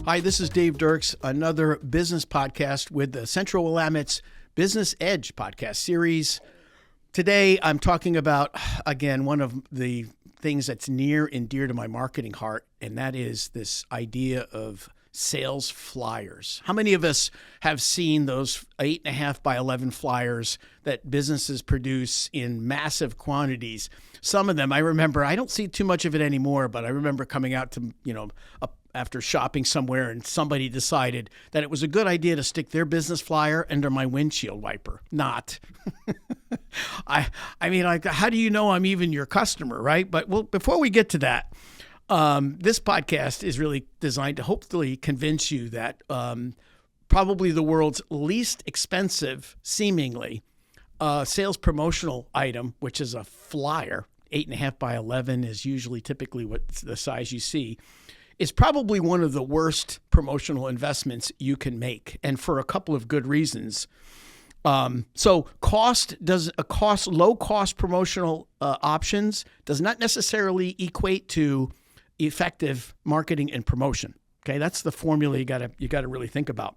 Hi, this is Dave Dirks, another business podcast with the Central Willamette's Business Edge podcast series. Today, I'm talking about, again, one of the things that's near and dear to my marketing heart, and that is this idea of sales flyers. How many of us have seen those 8.5 by 11 flyers that businesses produce in massive quantities? Some of them, I remember, I don't see too much of it anymore, but I remember coming out to, after shopping somewhere and somebody decided that it was a good idea to stick their business flyer under my windshield wiper. Not. I mean, like, how do you know I'm even your customer, right? But well, before we get to that, this podcast is really designed to hopefully convince you that probably the world's least expensive, seemingly, sales promotional item, which is a flyer, 8.5 by 11 is usually typically what the size you see, is probably one of the worst promotional investments you can make, and for a couple of good reasons. So low cost promotional options does not necessarily equate to effective marketing and promotion. Okay, that's the formula you gotta really think about.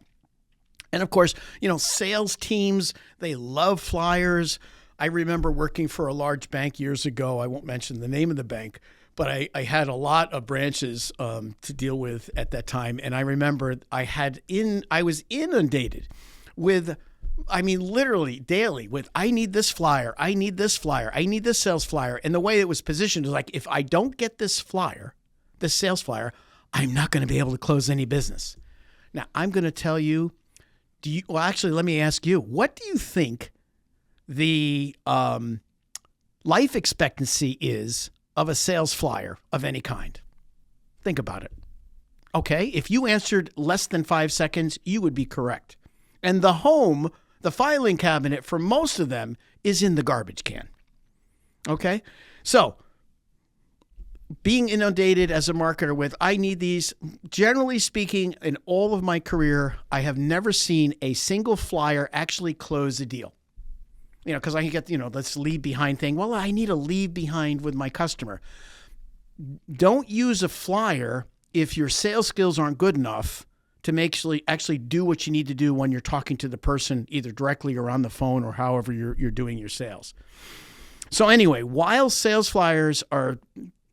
And of course, sales teams, they love flyers. I remember working for a large bank years ago. I won't mention the name of the bank, but I had a lot of branches to deal with at that time. And I remember I was inundated with, literally daily with, I need this flyer, I need this flyer, I need this sales flyer. And the way it was positioned was like, if I don't get this flyer, this sales flyer, I'm not going to be able to close any business. Now, I'm going to tell you, let me ask you, what do you think the life expectancy is of a sales flyer of any kind? Think about it. Okay, if you answered less than 5 seconds, you would be correct. And the filing cabinet for most of them is in the garbage can. Okay, so being inundated as a marketer with, I need these, generally speaking, in all of my career, I have never seen a single flyer actually close a deal. Because I get, this leave behind thing. Well, I need a leave behind with my customer. Don't use a flyer if your sales skills aren't good enough to actually do what you need to do when you're talking to the person, either directly or on the phone or however you're doing your sales. So anyway, while sales flyers are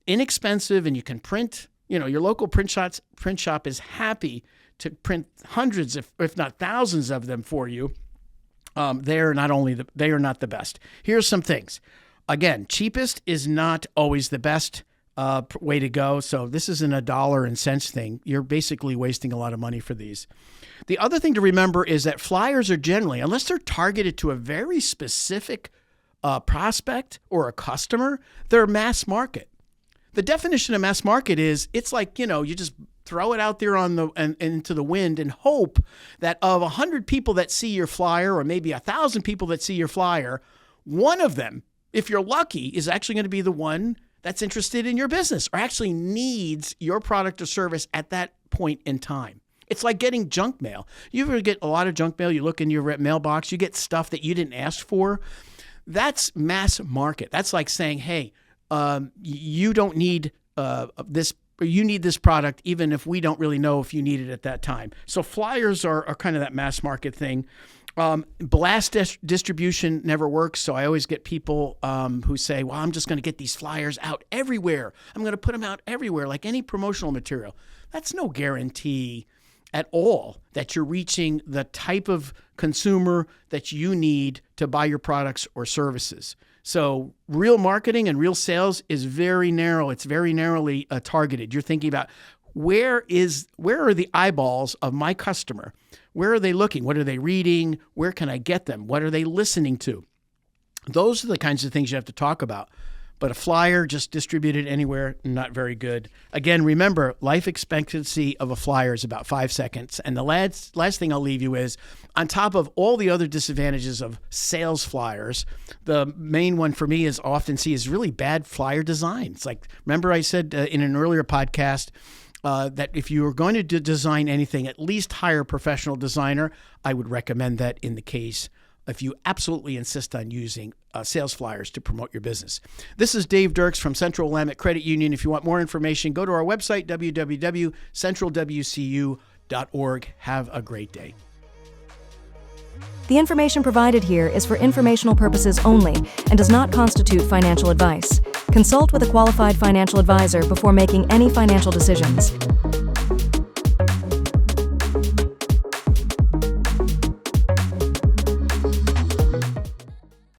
inexpensive and you can print, your local print shop is happy to print hundreds, if not thousands of them for you. They are not the best. Here's some things. Again, cheapest is not always the best way to go. So this isn't a dollar and cents thing. You're basically wasting a lot of money for these. The other thing to remember is that flyers are generally, unless they're targeted to a very specific prospect or a customer, they're mass market. The definition of mass market is, it's like, you just throw it out there into the wind and hope that of 100 people that see your flyer, or maybe 1,000 people that see your flyer, one of them, if you're lucky, is actually going to be the one that's interested in your business or actually needs your product or service at that point in time. It's like getting junk mail. You ever get a lot of junk mail? You look in your mailbox, you get stuff that you didn't ask for. That's mass market. That's like saying, hey, you don't need this. You need this product, even if we don't really know if you need it at that time. So flyers are kind of that mass market thing. Blast distribution never works. So I always get people who say, well, I'm just going to get these flyers out everywhere. I'm going to put them out everywhere, like any promotional material. That's no guarantee at all that you're reaching the type of consumer that you need to buy your products or services. So real marketing and real sales is very narrow. It's very narrowly targeted. You're thinking about where are the eyeballs of my customer? Where are they looking? What are they reading? Where can I get them? What are they listening to? Those are the kinds of things you have to talk about. But a flyer just distributed anywhere, not very good. Again, remember, life expectancy of a flyer is about 5 seconds. And the last thing I'll leave you is, on top of all the other disadvantages of sales flyers, the main one for me is really bad flyer design. It's like, remember I said in an earlier podcast that if you are going to design anything, at least hire a professional designer. I would recommend that in the case if you absolutely insist on using sales flyers to promote your business. This is Dave Dirks from Central Willamette Credit Union. If you want more information, go to our website, www.centralwcu.com. pitfalls.org. Have a great day. The information provided here is for informational purposes only and does not constitute financial advice. Consult with a qualified financial advisor before making any financial decisions.